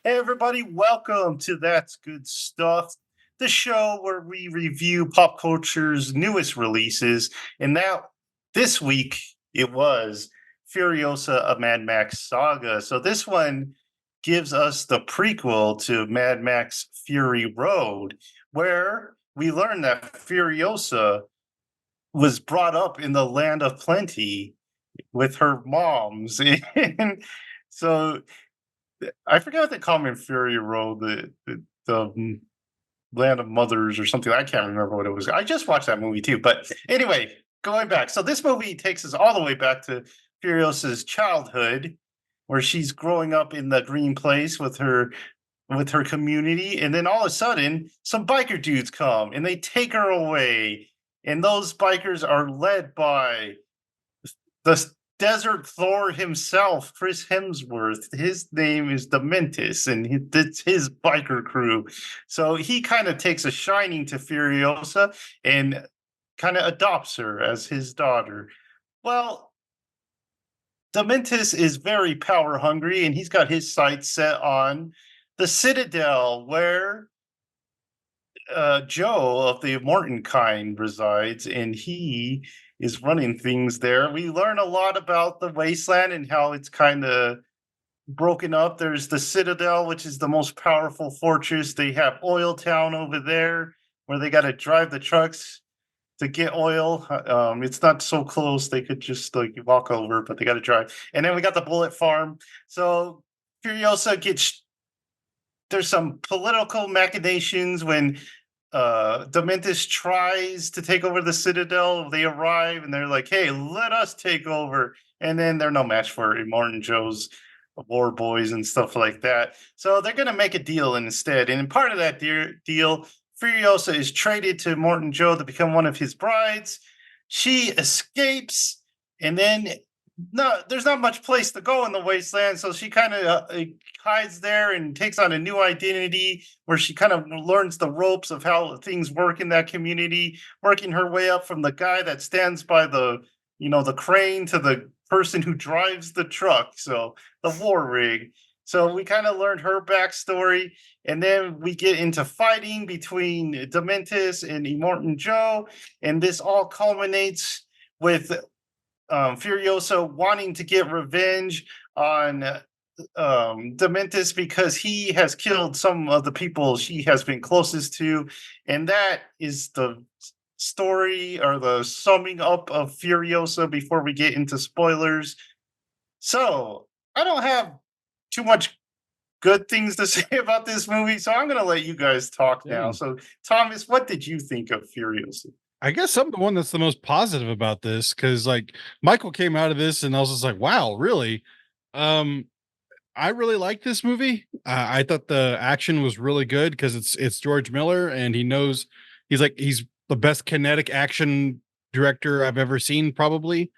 Hey, everybody, welcome to That's Good Stuff, the show where we review pop culture's newest releases. And now, this week, it was Furiosa, a Mad Max Saga. So, this one gives us the prequel to Mad Max Fury Road, where we learn that Furiosa was brought up in the land of plenty with her moms. And so, I forget what they call him in Fury Road, the Land of Mothers or something. I can't remember what it was. I just watched that movie too. But anyway, going back. So this movie takes us all the way back to Furiosa's childhood, where she's growing up in the green place with her community, and then all of a sudden, some biker dudes come and they take her away. And those bikers are led by the Desert Thor himself, Chris Hemsworth. His name is Dementis, and it's his biker crew. So he kind of takes a shining to Furiosa and kind of adopts her as his daughter. Well, Dementis is very power hungry, and he's got his sights set on the Citadel, where Joe of the Morton kind resides, and he is running things there. We learn a lot about the wasteland and how it's kind of broken up. There's the Citadel, which is the most powerful fortress. They have Oil Town over there, where they got to drive the trucks to get oil. It's not so close; they could just like walk over, but they got to drive. And then we got the Bullet Farm. So Furiosa gets there's some political machinations when Dementis tries to take over the Citadel. They arrive and they're like, "Hey, let us take over," and then they're no match for Immortan Joe's war boys and stuff like that. So they're gonna make a deal instead, and part of that deal, Furiosa is traded to Morton Joe to become one of his brides. She escapes, and then no, there's not much place to go in the wasteland, so she kind of hides there and takes on a new identity where she kind of learns the ropes of how things work in that community, working her way up from the guy that stands by the crane to the person who drives the truck, so the war rig. So we kind of learned her backstory, and then we get into fighting between Dementis and Immortan Joe, and this all culminates with Furiosa wanting to get revenge on Dementis because he has killed some of the people she has been closest to, and that is the story or the summing up of Furiosa before we get into spoilers. So I don't have too much good things to say about this movie, so I'm going to let you guys talk now. Dang. So, Thomas, what did you think of Furiosa? I guess I'm the one that's the most positive about this because, like, Michael came out of this and I was just like, wow, really? Um, I really like this movie. I thought the action was really good because it's George Miller and he's the best kinetic action director I've ever seen, probably.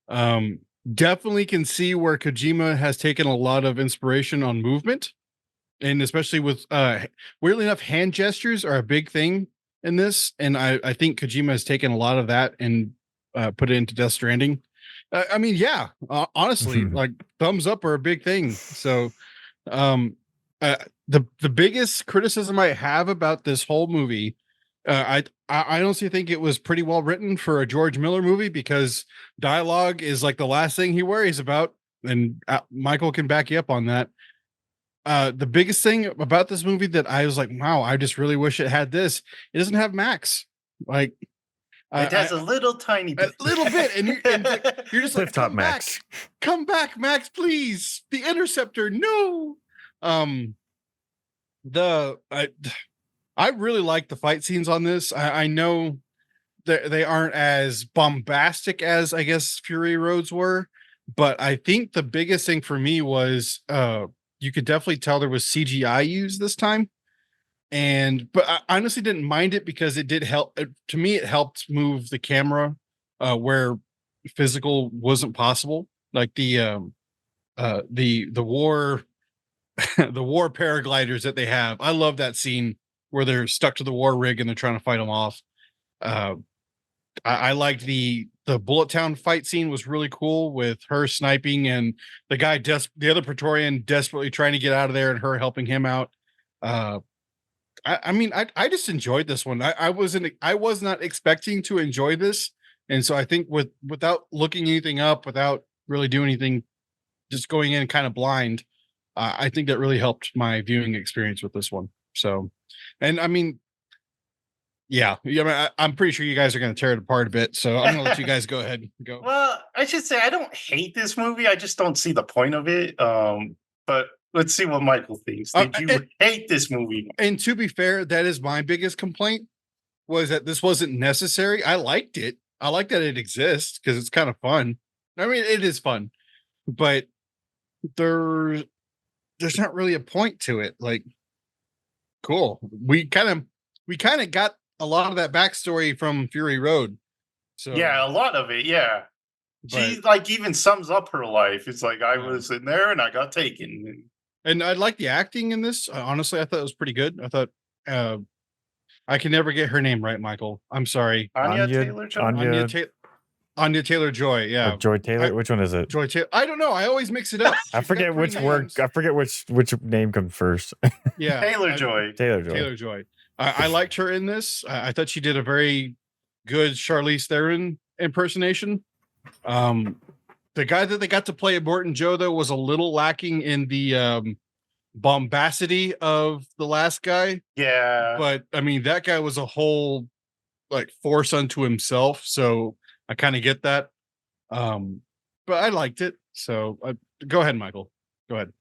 Um, Definitely can see where Kojima has taken a lot of inspiration on movement, and especially with weirdly enough, hand gestures are a big thing in this, and I think Kojima has taken a lot of that and put it into Death Stranding. I mean, yeah, honestly, like thumbs up are a big thing. So, um, uh, the biggest criticism I have about this whole movie, I honestly think it was pretty well written for a George Miller movie because dialogue is like the last thing he worries about, and Michael can back you up on that. The biggest thing about this movie that I was like, wow, I just really wish it had this. It doesn't have Max. Like, It has a little tiny a bit. little bit, and you're just Cliff like, Top Max. come back, Max, please. The interceptor, no. Um, the I really like the fight scenes on this. I know that they aren't as bombastic as I guess Fury Roads were, but I think the biggest thing for me was you could definitely tell there was CGI used this time. And but I honestly didn't mind it because it did help to me. It helped move the camera where physical wasn't possible, like the war the war paragliders that they have. I love that scene where they're stuck to the war rig and they're trying to fight them off. uh I liked the Bullet Town fight scene was really cool with her sniping and the other Praetorian desperately trying to get out of there and her helping him out. Uh, I mean, I just enjoyed this one. I was not expecting to enjoy this, and so I think without looking anything up, without really doing anything, just going in kind of blind, I think that really helped my viewing experience with this one. So, and I mean, yeah, I mean, I'm pretty sure you guys are going to tear it apart a bit. So I'm going to let you guys go ahead and go. Well, I should say I don't hate this movie. I just don't see the point of it. But let's see what Michael thinks. Did you hate this movie? And to be fair, that is my biggest complaint, was that this wasn't necessary. I liked it. I like that it exists because it's kind of fun. I mean, it is fun, but there's not really a point to it. Like, cool. We kind of got a lot of that backstory from Fury Road. So Yeah, a lot of it. Yeah, she but like even sums up her life. It's like I was in there and I got taken. and I like the acting in this. Honestly, I thought it was pretty good. I thought I can never get her name right, Michael. I'm sorry. Anya Taylor-Joy. Anya Taylor-Joy. Yeah. Or Joy Taylor. Which one is it? Joy Taylor. I don't know. I always mix it up. I forget which word. I forget which name comes first. Yeah. Taylor-Joy. Taylor-Joy. I liked her in this. I thought she did a very good Charlize Theron impersonation. The guy that they got to play Immortan Joe, though, was a little lacking in the bombacity of the last guy. Yeah. But I mean, that guy was a whole like force unto himself. So I kind of get that. But I liked it. So go ahead, Michael. Go ahead.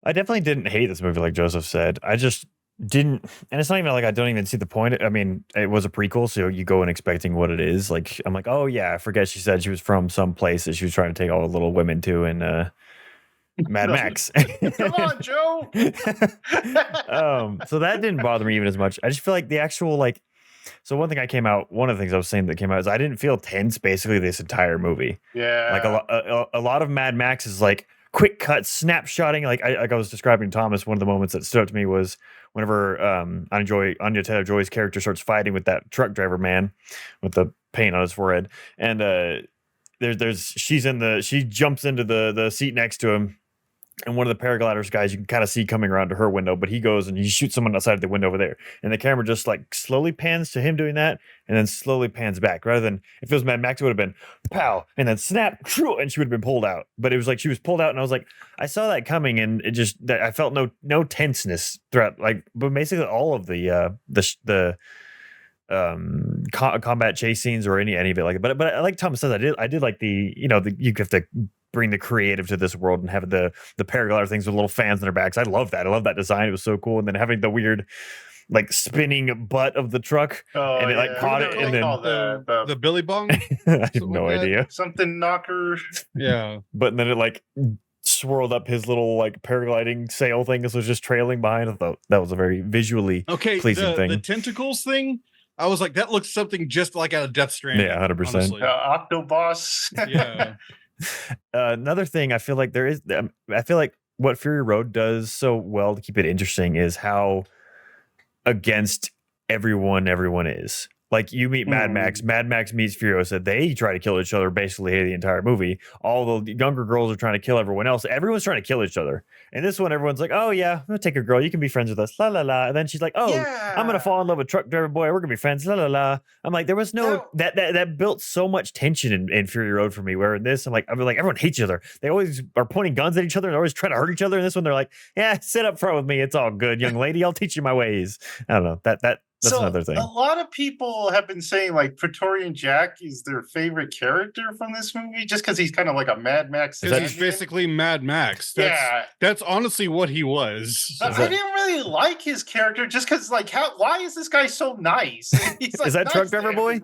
I definitely didn't hate this movie, like Joseph said. I just didn't, and it's not even like I don't even see the point. I mean, it was a prequel, so you go in expecting what it is. Like, I'm like, oh yeah, I forget she said she was from some place that she was trying to take all the little women to in Mad Max. Come on, Joe. So that didn't bother me even as much. I just feel like the actual like. So one of the things I was saying that came out is I didn't feel tense basically this entire movie. Yeah. Like a lot of Mad Max is like quick cut snapshotting. Like I was describing Thomas, one of the moments that stood out to me was whenever Anya Taylor-Joy's character starts fighting with that truck driver man with the paint on his forehead, and she jumps into the seat next to him, and one of the paragliders guys you can kind of see coming around to her window, but he goes and he shoots someone outside the window over there, and the camera just like slowly pans to him doing that and then slowly pans back, rather than if it was Mad Max it would have been pow and then snap and she would have been pulled out. But it was like she was pulled out and I was like, I saw that coming, and it just that I felt no tenseness throughout, like, but basically all of the combat chase scenes or any of it like. But like Thomas says, I did like the you have to bring the creative to this world and have the paraglider things with little fans in their backs. I love that design. It was so cool. And then having the weird like spinning butt of the truck and it like caught it, and then the Billy Bong. I have no idea. Something knocker. Yeah. But then it like swirled up his little like paragliding sail thing. This was just trailing behind. I thought that was a very visually pleasing thing. The tentacles thing, I was like, that looks something just like out of Death Stranding. Yeah, 100%. Octoboss. Yeah. Another thing I feel like I feel like what Fury Road does so well to keep it interesting is how against everyone is. Like you meet Mad Max meets Furiosa. They try to kill each other basically the entire movie. All the younger girls are trying to kill everyone else. Everyone's trying to kill each other. And this one, everyone's like, oh yeah, I'm gonna take a girl. You can be friends with us. La la la. And then she's like, oh, yeah. I'm gonna fall in love with truck driver boy. We're gonna be friends. La la la. I'm like, there was no that built so much tension in Fury Road for me. Where in this, I'm like everyone hates each other. They always are pointing guns at each other and always try to hurt each other. And this one, they're like, yeah, sit up front with me. It's all good, young lady. I'll teach you my ways. I don't know. That's another thing. A lot of people have been saying like Praetorian Jack is their favorite character from this movie, just because he's kind of like a Mad Max. Because he's basically Mad Max. That's honestly what he was. I didn't really like his character just because, like, why is this guy so nice? He's like, is that nice truck driver boy?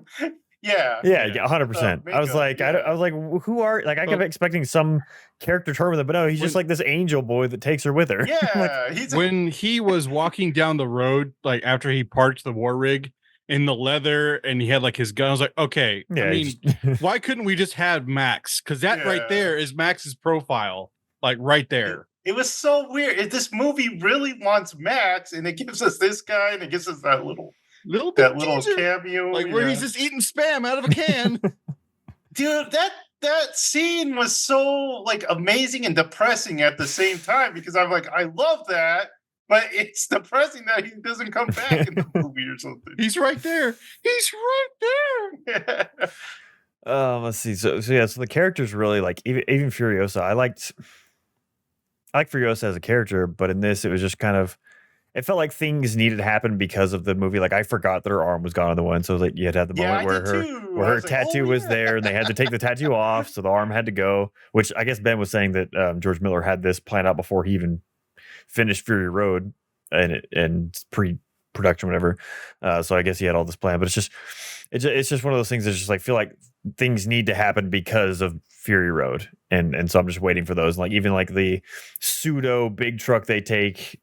Yeah, 100%. I was like, I was like, who are like? I kept expecting some character term with it, but no, he's just like this angel boy that takes her with her. Yeah, when he was walking down the road, like after he parked the war rig in the leather, and he had like his gun. I was like, okay, I mean, why couldn't we just have Max? Because that right there is Max's profile, like right there. It was so weird. This movie really wants Max, and it gives us this guy, and it gives us that little little cameo, like where he's just eating spam out of a can. Dude, that scene was so like amazing and depressing at the same time because I'm like, I love that, but it's depressing that he doesn't come back in the movie or something. He's right there. He's right there. Let's see. So yeah, so the characters really like even Furiosa. I liked Furiosa as a character, but in this it was just kind of it felt like things needed to happen because of the movie. Like I forgot that her arm was gone on the one, so like you had to have the Yeah, moment I where did her too. where I her was like, tattoo "Oh, was yeah." there, and they had to take the tattoo off, so the arm had to go. Which I guess Ben was saying that George Miller had this planned out before he even finished Fury Road and pre-production whatever. So I guess he had all this planned, but it's just one of those things that's just like feel like things need to happen because of Fury Road, and so I'm just waiting for those. Like even like the pseudo big truck they take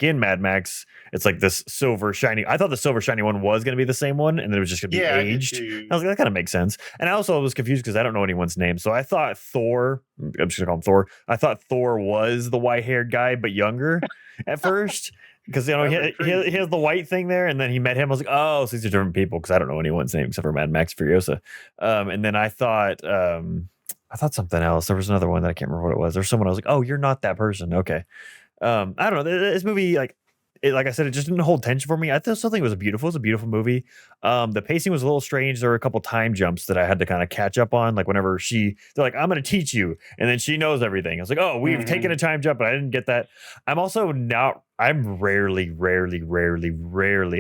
in Mad Max, it's like this silver shiny. I thought the silver shiny one was going to be the same one, and then it was just going to be Yeah, I did aged. too. I was like, that kind of makes sense. And I also was confused because I don't know anyone's name, so I thought Thor. I'm just gonna call him Thor. I thought Thor was the white haired guy, but younger at first. Because he, he has the white thing there, and then he met him. I was like, oh, so these are different people because I don't know anyone's name except for Mad Max Furiosa. And then I thought something else. There was another one that I can't remember what it was. There's someone I was like, oh, you're not that person. Okay. I don't know. This movie, like I said, it just didn't hold tension for me. I still think it was beautiful. It was a beautiful movie. The pacing was a little strange. There were a couple time jumps that I had to kind of catch up on. Like whenever they're like, I'm going to teach you. And then she knows everything. I was like, oh, we've taken a time jump, but I didn't get that. I'm rarely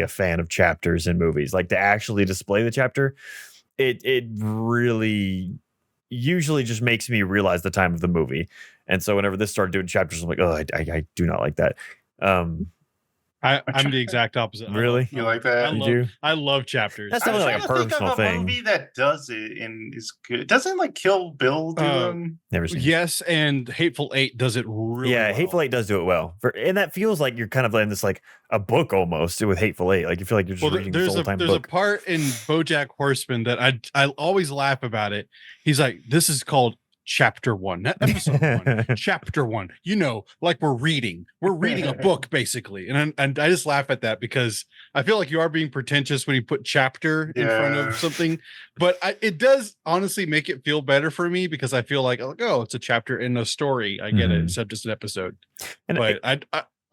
a fan of chapters in movies. Like to actually display the chapter, it really usually just makes me realize the time of the movie. And so whenever this started doing chapters, I'm like, oh, I do not like that. I'm the exact opposite. Really? You like that? I love chapters. That's I'm something trying like a to think personal of a thing. movie that does it and is good. Doesn't like Kill Bill do them? Never seen it. Yes, and Hateful Eight does it really well. Hateful Eight does do it well. And that feels like you're kind of in this like a book almost with Hateful Eight. Like you feel like you're just reading this whole time book. There's a part in BoJack Horseman that I always laugh about it. He's like, this is called Chapter 1, not episode 1. Chapter 1. You know, like we're reading a book basically, and I just laugh at that because I feel like you are being pretentious when you put chapter in front of something, but it does honestly make it feel better for me because I feel like, oh, it's a chapter in a story. I get it instead of just an episode. But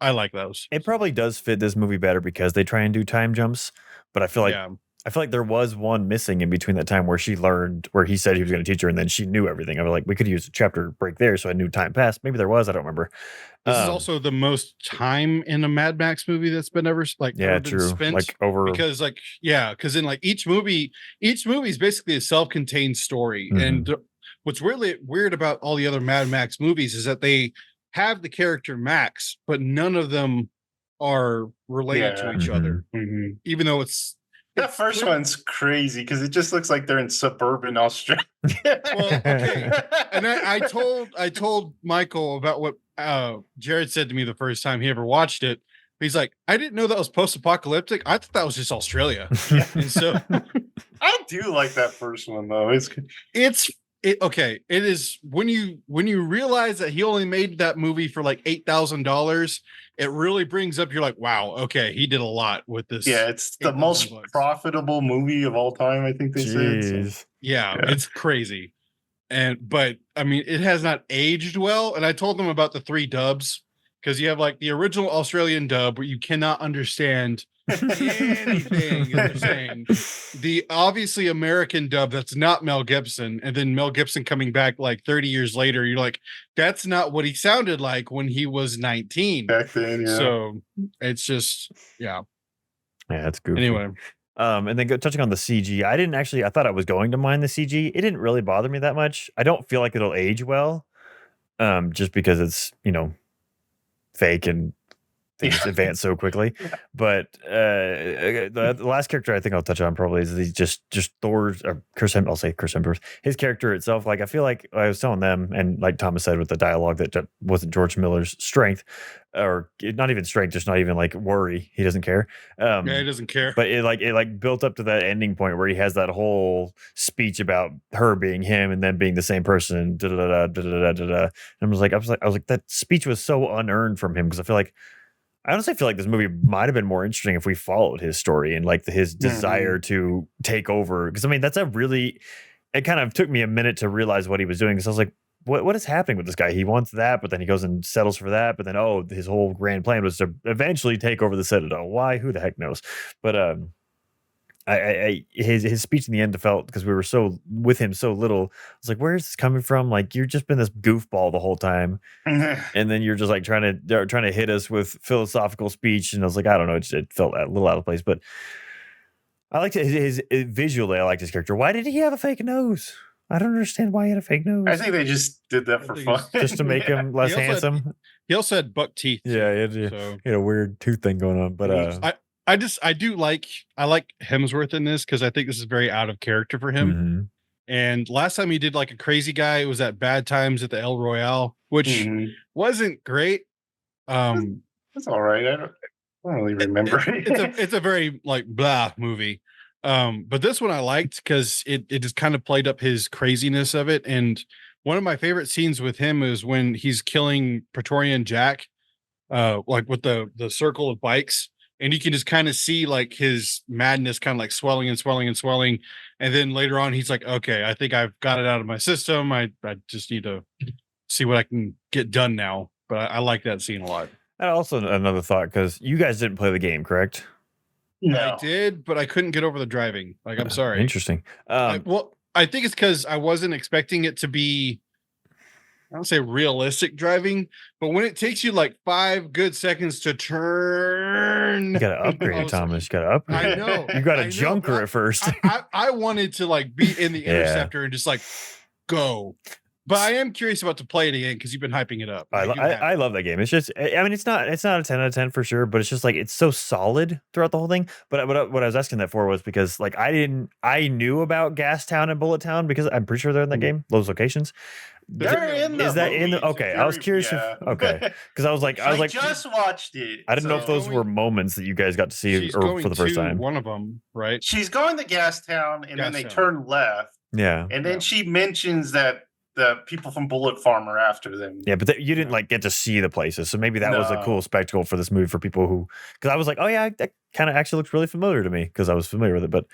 I like those. It probably does fit this movie better because they try and do time jumps, but I feel like there was one missing in between that time where she learned, where he said he was going to teach her, and then she knew everything. I was like, we could use a chapter break there, so I knew time passed. Maybe there was, I don't remember. This is also the most time in a Mad Max movie that's been ever true. Spent, like over because in like each movie is basically a self-contained story, and what's really weird about all the other Mad Max movies is that they have the character Max, but none of them are related to each other, even though that first one's crazy because it just looks like they're in suburban Australia. Well, okay. And I told Michael about what Jared said to me the first time he ever watched it. He's like, I didn't know that was post-apocalyptic. I thought that was just Australia. And so I do like that first one though. Okay. It is when you realize that he only made that movie for like $8,000, it really brings up, you're like, wow, okay, he did a lot with this. Yeah, it's the most profitable movie of all time, I think they said. So. Yeah, it's crazy. But I mean, it has not aged well. And I told them about the 3 dubs because you have like the original Australian dub where you cannot understand anything they're saying. The obviously American dub that's not Mel Gibson, and then Mel Gibson coming back like 30 years later, you're like, that's not what he sounded like when he was 19 back then. Yeah. So it's just it's goofy. Anyway, and then touching on the CG, I thought I was going to mind the CG. It didn't really bother me that much. I don't feel like it'll age well, just because it's fake and things advance so quickly. But the last character I think I'll touch on probably is just Thor's or Chris Hemsworth. His character itself, like I feel like I was telling them, and like Thomas said with the dialogue, that wasn't George Miller's strength, or not even strength, just not even like worry. He doesn't care. He doesn't care. But it built up to that ending point where he has that whole speech about her being him and then being the same person. Da da da da da da da. And I was like, that speech was so unearned from him, because I honestly feel like this movie might have been more interesting if we followed his story and like his desire to take over. Because I mean, that's a really, it kind of took me a minute to realize what he was doing because I was like, what is happening with this guy? He wants that, but then he goes and settles for that. But then, his whole grand plan was to eventually take over the Citadel. Why? Who the heck knows? But his speech in the end felt because we were so with him so little. I was like, where's this coming from? Like you've just been this goofball the whole time, and then you're just like trying to hit us with philosophical speech. And I was like, I don't know, it felt a little out of place, but I liked his visually. I liked his character. Why did he have a fake nose? I don't understand why he had a fake nose. I think they just did that for fun, just to make him less handsome. He also had buck teeth. Yeah, he had a weird tooth thing going on. But I like Hemsworth in this because I think this is very out of character for him. Mm-hmm. And last time he did like a crazy guy, it was at Bad Times at the El Royale, which wasn't great. That's all right. I don't really remember. It's a very like blah movie. But this one I liked because it just kind of played up his craziness of it. And one of my favorite scenes with him is when he's killing Praetorian Jack, like with the circle of bikes. And you can just kind of see like his madness kind of like swelling and swelling and swelling. And then later on, he's like, okay, I think I've got it out of my system. I just need to see what I can get done now. But I like that scene a lot. And also another thought, because you guys didn't play the game, correct? No. I did, but I couldn't get over the driving. Like, I'm sorry. Interesting. I think it's because I wasn't expecting it to be, I don't say realistic driving, but when it takes you like 5 good seconds to turn, you got to upgrade, Thomas. You got to upgrade. I know. You got a junker at first. I wanted to like be in the interceptor and just like go. But I am curious about to play it again because you've been hyping it up. I love that game. It's just, I mean, it's not a 10 out of 10 for sure, but it's just like, it's so solid throughout the whole thing. But what I was asking that for was because like, I knew about Gastown and Bullet Town because I'm pretty sure they're in that game, those locations. They're in the Is that in the, okay. I was curious okay. Because I was like, just watched it. I didn't know if those were moments that you guys got to see or for the first time. One of them, right? She's going to Gastown and then they turn left. Yeah. And then she mentions that the people from Bullet Farm are after them. Yeah, but you didn't like get to see the places, so maybe that was a cool spectacle for this movie for people who. Because I was like, oh yeah, that kind of actually looks really familiar to me because I was familiar with it. But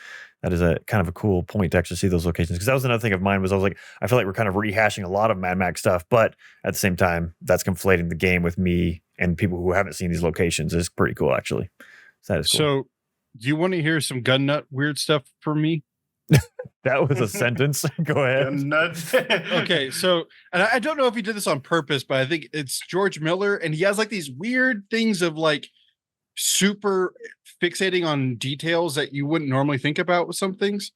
that is a kind of a cool point to actually see those locations. Because that was another thing of mine was I was like, I feel like we're kind of rehashing a lot of Mad Max stuff, but at the same time, that's conflating the game with me and people who haven't seen these locations. Is pretty cool actually. So that is cool. So, do you want to hear some gun nut weird stuff from me? That was a sentence. Go ahead. Okay, so and I don't know if he did this on purpose, but I think it's George Miller, and he has like these weird things of like super fixating on details that you wouldn't normally think about with some things.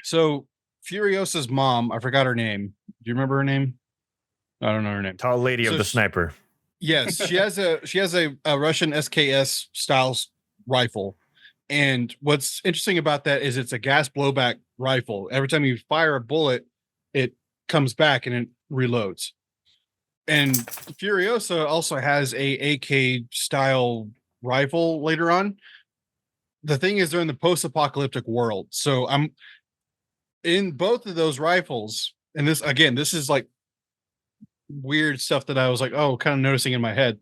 So Furiosa's mom, I forgot her name. Do you remember her name? I don't know her name. Tall lady of the sniper. Yes, she has a Russian SKS style rifle. And what's interesting about that is it's a gas blowback rifle. Every time you fire a bullet, it comes back and it reloads. And Furiosa also has a AK style rifle later on. The thing is, they're in the post-apocalyptic world. So I'm in both of those rifles. And this is like weird stuff that I was like, oh, kind of noticing in my head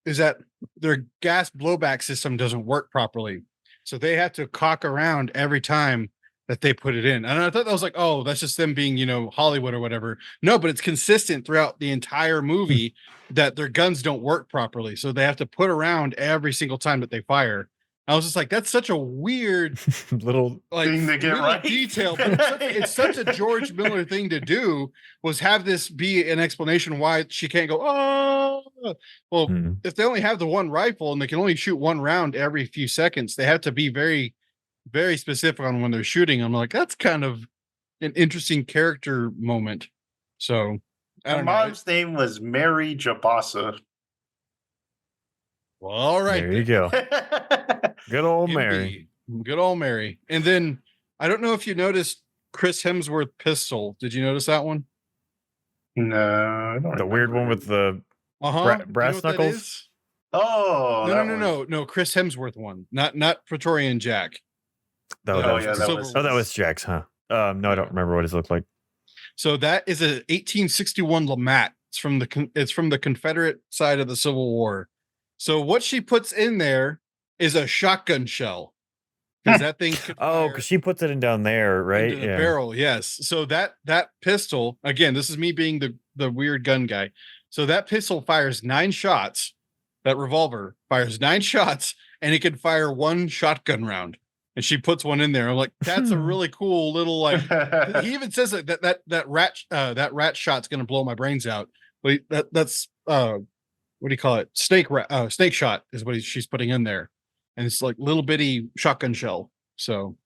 is that their gas blowback system doesn't work properly. So they have to cock around every time that they put it in. And I thought that was like, oh, that's just them being, Hollywood or whatever. No, but it's consistent throughout the entire movie that their guns don't work properly. So they have to put around every single time that they fire. I was just like, that's such a weird little thing to get right. Detail, but it's such a George Miller thing to do was have this be an explanation why she can't go, oh, well, if they only have the one rifle and they can only shoot one round every few seconds, they have to be very, very specific on when they're shooting. I'm like, that's kind of an interesting character moment. So her mom's name was Mary Jabasa. Well, all right. There you go. Good old Mary. Good old Mary. And then I don't know if you noticed Chris Hemsworth pistol. Did you notice that one? No, I don't. The weird one with the brass knuckles. Oh, no. Chris Hemsworth one, not Praetorian Jack. That was Jack's, huh? No, I don't remember what it looked like. So that is a 1861 Lamat. It's from the Confederate side of the Civil War. So what she puts in there is a shotgun shell. because that thing could Oh, fire because she puts it in down there, right? into the barrel. Yes. So that pistol, again, this is me being the weird gun guy. So that pistol fires 9 shots. That revolver fires 9 shots, and it can fire 1 shotgun round. And she puts one in there. I'm like, that's a really cool little like. He even says that rat shot's gonna blow my brains out. But that's what do you call it? Snake shot is what she's putting in there, and it's like little bitty shotgun shell. So,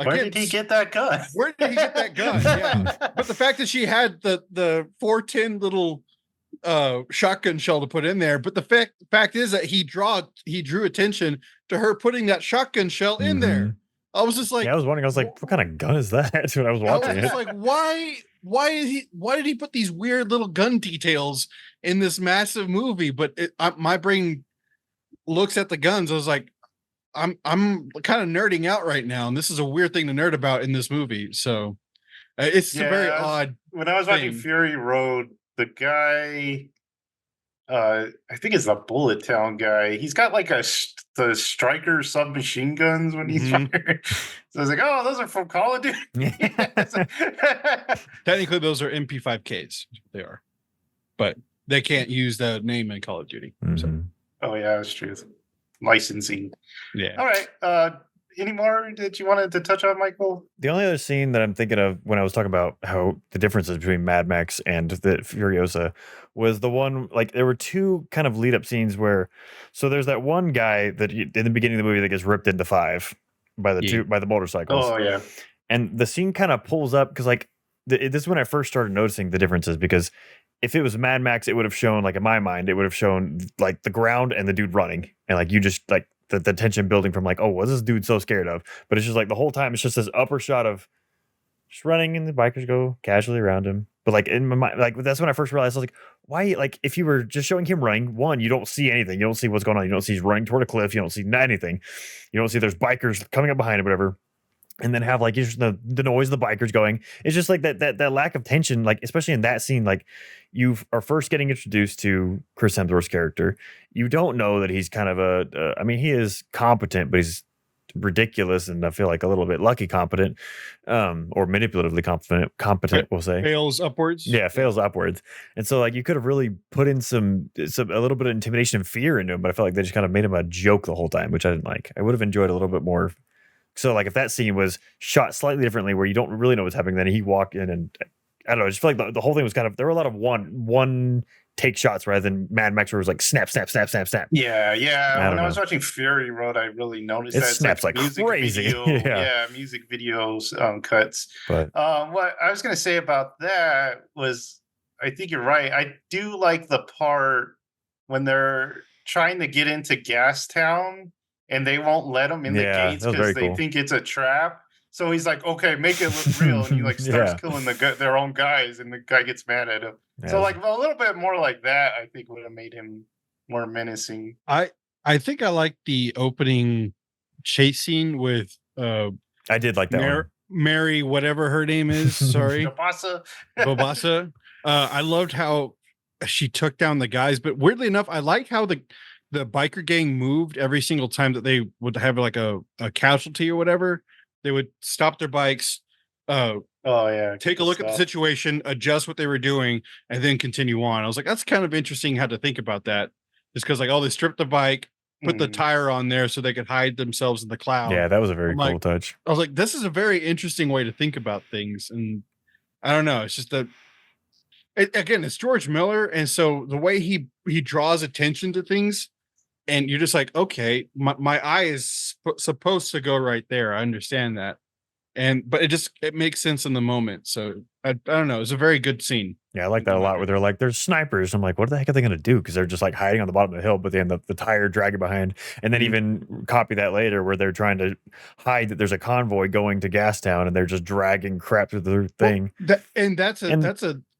Where did he get that gun? Where did he get that gun? Yeah, but the fact that she had the 410 little shotgun shell to put in there, but the fact is that he drew attention to her putting that shotgun shell in there. I was just like, I was wondering. I was like, what kind of gun is that? When I was watching it, like, why did he put these weird little gun details in this massive movie? But my brain looks at the guns. I was like, I'm kind of nerding out right now, and this is a weird thing to nerd about in this movie. So it's a very odd. When I was watching Fury Road, the guy, I think it's the Bullet Town guy. He's got like the Striker submachine guns when he's firing. So I was like, oh, those are from Call of Duty. Technically, those are MP5Ks. They are, but they can't use the name in Call of Duty. So. Oh yeah, that's true. Licensing. Yeah. All right. Any more that you wanted to touch on, Michael? The only other scene that I'm thinking of when I was talking about how the differences between Mad Max and the Furiosa was the one, like there were 2 kind of lead up scenes where, so there's that one guy that in the beginning of the movie that gets ripped into 5 by the motorcycles. Oh yeah. And the scene kind of pulls up because like this is when I first started noticing the differences, because if it was Mad Max, it would have shown, like in my mind, it would have shown like the ground and the dude running, and like you just like the tension building from like, oh, what's this dude so scared of? But it's just like the whole time it's just this upper shot of just running, and the bikers go casually around him. But like in my mind, like that's when I first realized, I was like, why? Like if you were just showing him running, one, you don't see anything, you don't see what's going on, you don't see he's running toward a cliff, you don't see anything, you don't see there's bikers coming up behind him, whatever. And then have like just the noise of the bikers going. It's just like that lack of tension, like especially in that scene, like you are first getting introduced to Chris Hemsworth's character. You don't know that he's kind of I mean, he is competent, but he's ridiculous, and I feel like a little bit lucky competent, or manipulatively competent, we'll say. Fails upwards. Yeah, fails upwards. And so like you could have really put in a little bit of intimidation and fear into him, but I felt like they just kind of made him a joke the whole time, which I didn't like. I would have enjoyed a little bit more. So like if that scene was shot slightly differently where you don't really know what's happening, then he walked in and I don't know, I just feel like the whole thing was kind of, there were a lot of one take shots rather than Mad Max where it was like snap, snap, snap, snap, snap. Yeah. When I was watching Fury Road, I really noticed it that snaps like music crazy. Video, music videos cuts. But what I was gonna say about that was, I think you're right. I do like the part when they're trying to get into Gastown and they won't let them in the gates because they think it's a trap. So he's like, okay, make it look real. And he like starts killing their own guys, and the guy gets mad at him. Yeah. So like a little bit more like that, I think would have made him more menacing. I think I like the opening chase scene with I did like that Mary, whatever her name is. Sorry. Bobassa. I loved how she took down the guys, but weirdly enough, I like how the biker gang moved every single time that they would have like a casualty or whatever. They would stop their bikes, take a look at the situation, adjust what they were doing, and then continue on. I was like, that's kind of interesting how to think about that. Just because like, they stripped the bike, put the tire on there so they could hide themselves in the cloud. Yeah, that was a very cool touch. I was like, this is a very interesting way to think about things. And I don't know, it's just that again, it's George Miller, and so the way he draws attention to things, and you're just like, okay, my eye is supposed to go right there. I understand that, but it makes sense in the moment. So I don't know. It's a very good scene. Yeah, I like that a lot. Where they're like, there's snipers. I'm like, what the heck are they going to do? Because they're just like hiding on the bottom of the hill, but they end up the tire dragging behind, and then even copy that later where they're trying to hide that there's a convoy going to Gastown, and they're just dragging crap through the thing. That's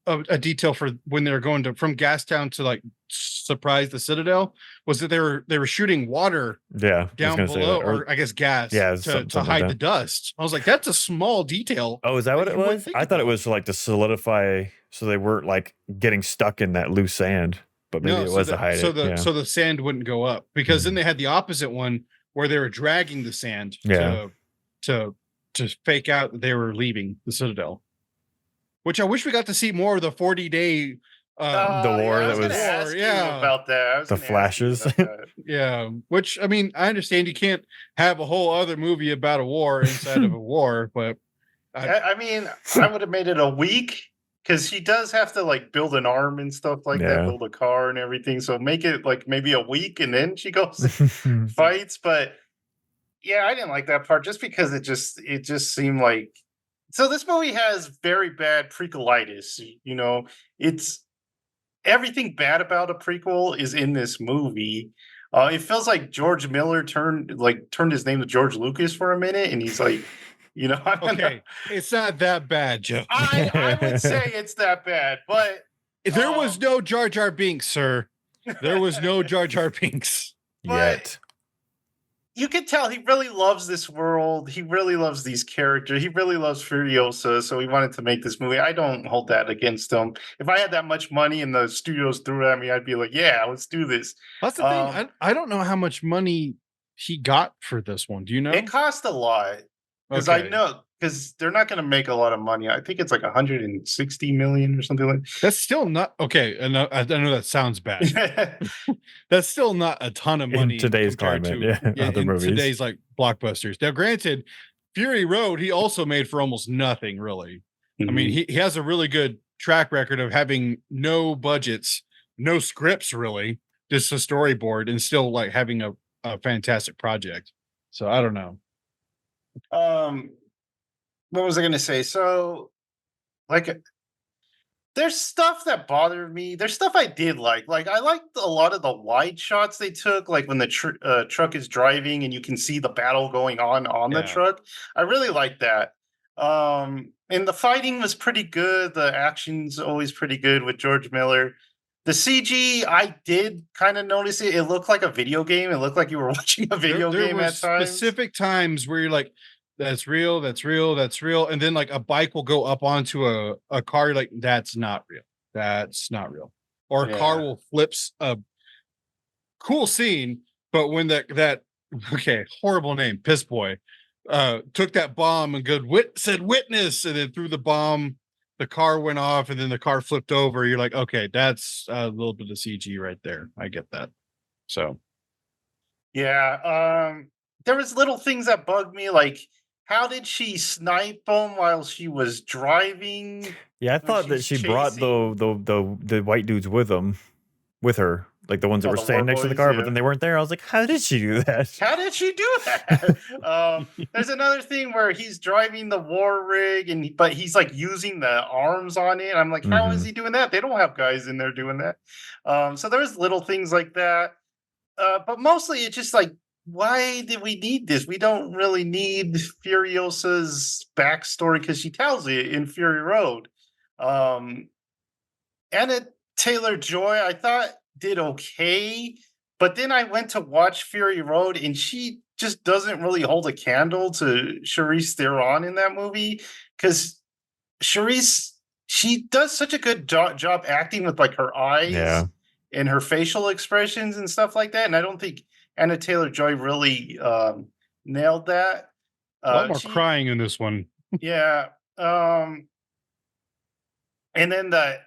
a detail for when they're going from Gastown to like surprise the Citadel, was that they were shooting water down below, or I guess gas, to hide the dust. I was like, that's a small detail. Oh, is that what it was? I thought it was like to solidify so they weren't like getting stuck in that loose sand, but maybe it was to hide it. So the sand wouldn't go up, because then they had the opposite one where they were dragging the sand to to fake out that they were leaving the Citadel. Which I wish we got to see more of the 40-day The war yeah, I that was gonna was- ask you yeah. about that. I was The gonna ask you flashes. about that. Yeah, which I mean, I understand you can't have a whole other movie about a war inside of a war, but I mean, I would have made it a week because he does have to like build an arm and stuff like that, Yeah. build a car and everything. So make it like maybe a week and then she goes and fights. But yeah, I didn't like that part just because it just seemed like so this movie has very bad prequelitis. You know, it's everything bad about a prequel is in this movie. It feels like George Miller turned his name to George Lucas for a minute, and he's like, you know, I don't know. okay, it's not that bad, Joe. I would say it's that bad, but There was no Jar Jar Binks, sir. There was no Jar Jar Binks. Yet. you can tell he really loves this world. He really loves these characters. He really loves Furiosa, so he wanted to make this movie. I don't hold that against him. If I had that much money and the studios threw it at me, I'd be like, yeah, let's do this. That's the thing. I don't know how much money he got for this one. Do you know? It cost a lot because I know because they're not going to make a lot of money. I think it's like 160 million or something like. That's still not okay. And I know that sounds bad. that. That's still not a ton of money In today's compared climate, to other in movies. today's like blockbusters. Now, granted, Fury Road he also made for almost nothing, really. I mean, he has a really good track record of having no budgets, no scripts, really, just a storyboard, and still like having a fantastic project. So I don't know. What was I going to say? So, like, there's stuff that bothered me. There's stuff I did like. Like, I liked a lot of the wide shots they took, like when the truck is driving and you can see the battle going on the Yeah. truck. I really like that. And the fighting was pretty good. The action's always pretty good with George Miller. The CG, I did kind of notice it. It looked like a video game. It looked like you were watching a video There game were at times. specific times where you're like, that's real, that's real, that's real. And then like a bike will go up onto a car, you're like, that's not real. That's not real. Or a car Yeah. will flips a cool scene, but when that okay, horrible name, Piss Boy, took that bomb and said witness, and then threw the bomb, the car went off, and then the car flipped over. You're like, okay, that's a little bit of CG right there. I get that. So Yeah, there was little things that bugged me, like how did she snipe him while she was driving? Yeah, I when thought that she's she brought chasing? the white dudes with her, like the ones that Oh, were the standing war next to the boys, car, yeah. but then they weren't there. I was like, how did she do that? How did she do that? There's another thing where he's driving the war rig, but he's like using the arms on it. I'm like, how is Mhm. he doing that? They don't have guys in there doing that. So there's little things like that. But mostly it's just like, why did we need this? We don't really need Furiosa's backstory because she tells it in Fury Road. Um, Anna Taylor Joy, I thought did okay, but then I went to watch Fury Road, and she just doesn't really hold a candle to Charlize Theron in that movie because Charisse, she does such a good job acting with like her eyes Yeah. and her facial expressions and stuff like that. And I don't think Anna Taylor Joy really nailed that. a lot more crying in this one. Yeah. And then the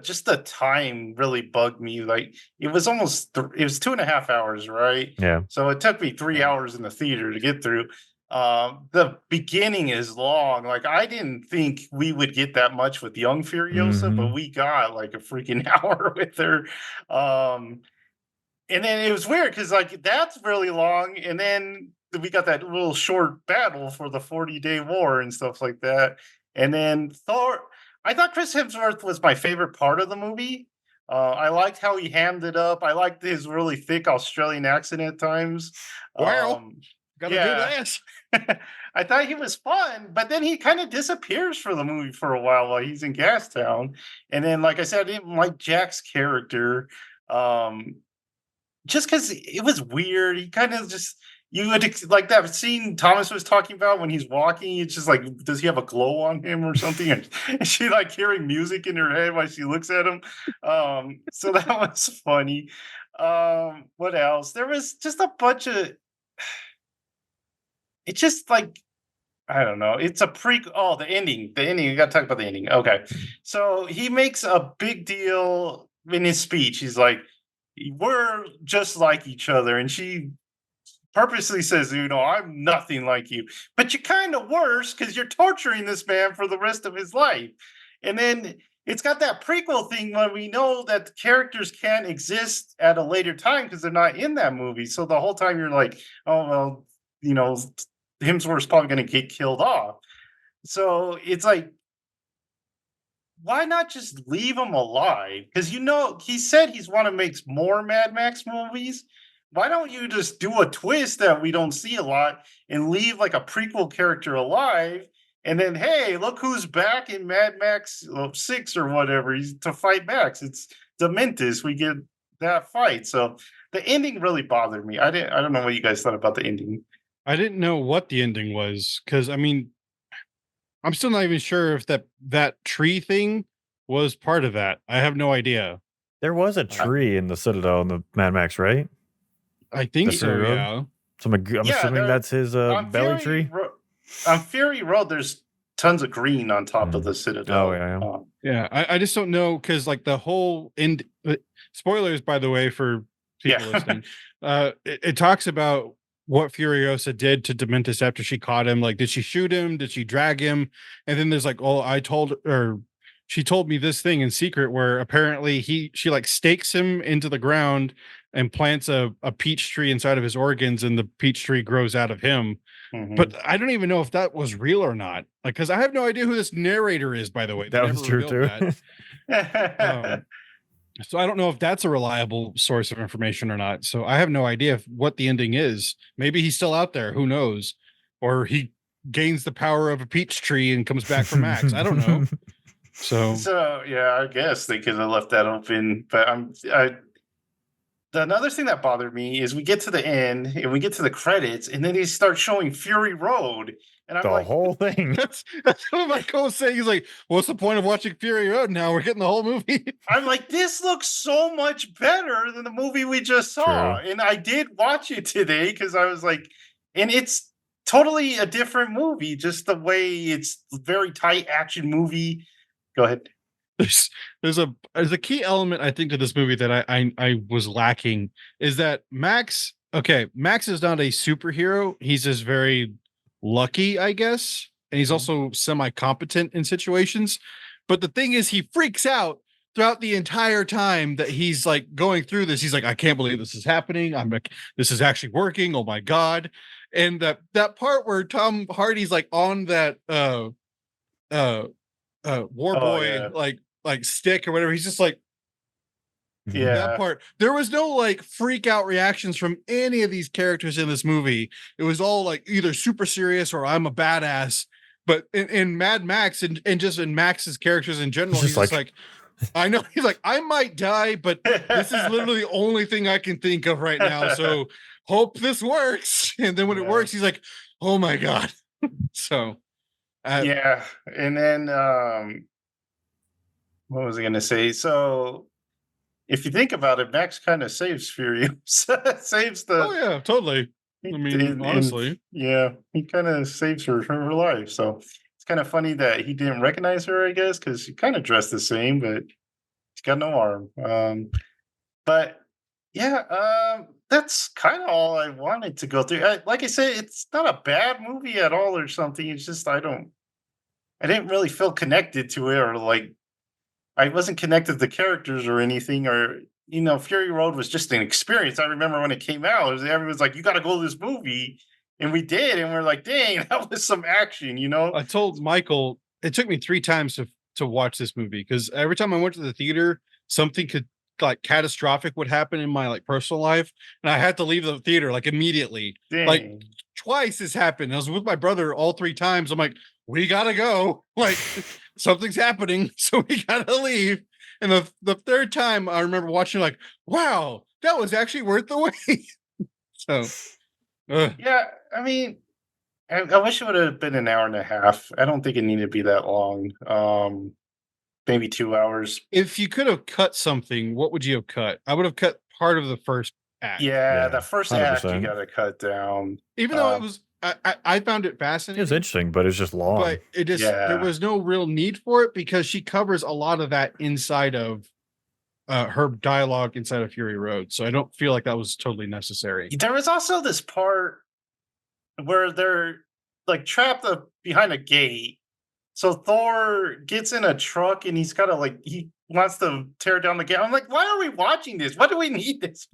just the time really bugged me. Like it was almost it was 2.5 hours, right? Yeah. So it took me 3 hours in the theater to get through. The beginning is long. Like I didn't think we would get that much with young Furiosa, but Mhm. we got like a freaking hour with her. And then it was weird because like that's really long, and then we got that little short battle for the 40-day war and stuff like that. And then Thor, I thought Chris Hemsworth was my favorite part of the movie. I liked how he hammed it up. I liked his really thick Australian accent at times. Well, Um, gotta yeah. do that. I thought he was fun, but then he kind of disappears for the movie for a while he's in Gastown. And then, like I said, I didn't like Jack's character. Um, just because it was weird. He kind of just you would like that scene Thomas was talking about when he's walking. It's just like, does he have a glow on him or something? And is she like hearing music in her head while she looks at him? So that was funny. What else? There was just a bunch of. It's just like I don't know. It's a Oh, the ending. The ending. You got to talk about the ending. Okay. So he makes a big deal in his speech. He's like, we're just like each other. And she purposely says, I'm nothing like you, but you're kind of worse because you're torturing this man for the rest of his life. And then it's got that prequel thing when we know that the characters can't exist at a later time because they're not in that movie. So the whole time you're like, oh, well, you know, Hemsworth's probably going to get killed off. So it's like, why not just leave him alive? Because he said he's want to make more Mad Max movies. Why don't you just do a twist that we don't see a lot and leave like a prequel character alive? And then, hey, look who's back in Mad Max 6 or whatever. He's to fight Max. It's Dementis. We get that fight. So the ending really bothered me. I don't know what you guys thought about the ending. I didn't know what the ending was because I mean, I'm still not even sure if that tree thing was part of that. I have no idea. There was a tree in the Citadel in the Mad Max, right? I think The so. Fury Road? Yeah. So I'm assuming that's his belly tree. On Fury Road, there's tons of green on top of the Citadel. Oh yeah. Yeah, I just don't know because like the whole end. Spoilers, by the way, for people listening. It talks about what Furiosa did to Dementis after she caught him. Like, did she shoot him? Did she drag him? And then there's like, oh, she told me this thing in secret where apparently she like stakes him into the ground and plants a peach tree inside of his organs, and the peach tree grows out of him. Mm-hmm. But I don't even know if that was real or not. Like, because I have no idea who this narrator is, by the way. That was true too. So I don't know if that's a reliable source of information or not. So I have no idea what the ending is. Maybe he's still out there. Who knows? Or he gains the power of a peach tree and comes back from Max. I don't know. So yeah, I guess they could have left that open. But another thing that bothered me is we get to the end and we get to the credits, and then they start showing Fury Road. And I'm the whole thing. That's what Michael was saying. He's like, what's the point of watching Fury Road now? We're getting the whole movie. I'm like, this looks so much better than the movie we just saw. True. And I did watch it today because I was like, and it's totally a different movie, just the way it's very tight action movie. Go ahead. There's a key element I think to this movie that I was lacking is that Max is not a superhero. He's just very lucky, I guess, and he's also semi-competent in situations. But the thing is, he freaks out throughout the entire time that he's like going through this. He's like, I can't believe this is happening. I'm like, this is actually working. Oh my god! And that part where Tom Hardy's like on that war boy like stick or whatever, he's just like, that part. There was no like freak out reactions from any of these characters in this movie. It was all like either super serious or I'm a badass. But in Mad Max and just in Max's characters in general, he's just like I know, he's like, I might die, but this is literally the only thing I can think of right now. So hope this works. And then when it works, he's like, oh my god. So and then what was I going to say? So if you think about it, Max kind of saves Furiosa, saves the. Oh yeah, totally. I mean, honestly, he kind of saves her life. So it's kind of funny that he didn't recognize her, I guess, because she kind of dressed the same, but she's got no arm. But that's kind of all I wanted to go through. Like I said, it's not a bad movie at all or something. It's just I didn't really feel connected to it, or like I wasn't connected to the characters or anything, or Fury Road was just an experience. I remember when it came out, everyone's like, "You got to go to this movie," and we did, and we're like, "Dang, that was some action," I told Michael it took me 3 times to watch this movie because every time I went to the theater, something could like catastrophic would happen in my like personal life, and I had to leave the theater like immediately. Dang. Like twice this happened. I was with my brother all 3 times. I'm like, we gotta go. Like something's happening, so we gotta leave. And the 3rd time I remember watching, like, wow, that was actually worth the wait. So yeah, I mean, I wish it would have been an hour and a half. I don't think it needed to be that long. Maybe 2 hours. If you could have cut something, what would you have cut? I would have cut part of the first act. Yeah, the first 100%. Act you 100%. gotta cut down. Even though it was I found it It was fascinating, interesting, but it was just long. but it just there Yeah. was no real need for it because she covers a lot of that inside of her dialogue inside of Fury Road. So I don't feel like that was totally necessary. There was also this part where they're like trapped behind a gate. So Thor gets in a truck and he's gotta like he wants to tear down the gate. I'm like, why are we watching this? Why do we need this?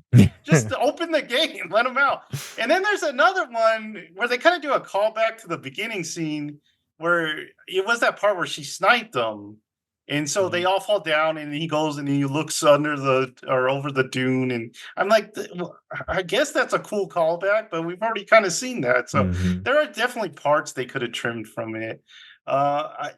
Just to open the gate and let him out. And then there's another one where they kind of do a callback to the beginning scene where it was that part where she sniped them. And so they all fall down and he goes and he looks under the or over the dune. And I'm like, well, I guess that's a cool callback, but we've already kind of seen that. So Mhm. there are definitely parts they could have trimmed from it. Uh, I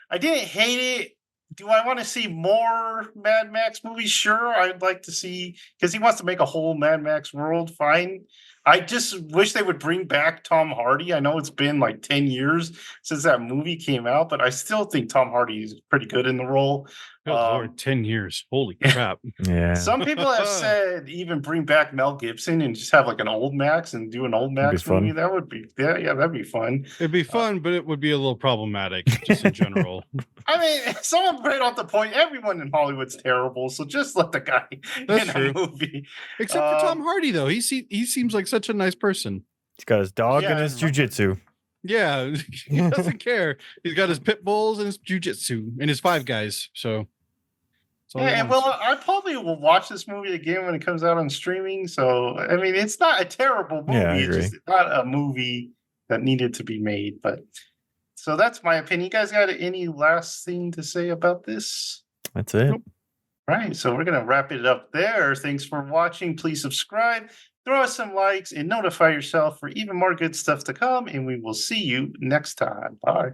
I didn't hate it. Do I want to see more Mad Max movies? Sure, I'd like to see because he wants to make a whole Mad Max world. Fine. I just wish they would bring back Tom Hardy. I know it's been like 10 years since that movie came out, but I still think Tom Hardy is pretty good in the role. Good Lord, Um, 10 years. Holy crap. Yeah. some people have said even bring back Mel Gibson and just have like an old Max and do an old That'd be Max movie. fun. That would be yeah, that'd be fun. It'd be fun, but it would be a little problematic just in general. I mean, someone right off the point, everyone in Hollywood's terrible, so just let the guy That's in true. a movie. Except for Tom Hardy, though. He seems like such a nice person. He's got his dog and Yeah, his jujitsu. Yeah, he doesn't care. He's got his pit bulls and his jujitsu and his five guys. So, that's all he Yeah, and wants. well, I probably will watch this movie again when it comes out on streaming. So, I mean, it's not a terrible movie. Yeah, I It's agree. just not a movie that needed to be made. But so that's my opinion. You guys got any last thing to say about this? That's it. Nope. Right. So we're going to wrap it up there. Thanks for watching. Please subscribe, throw us some likes, and notify yourself for even more good stuff to come. And we will see you next time. Bye.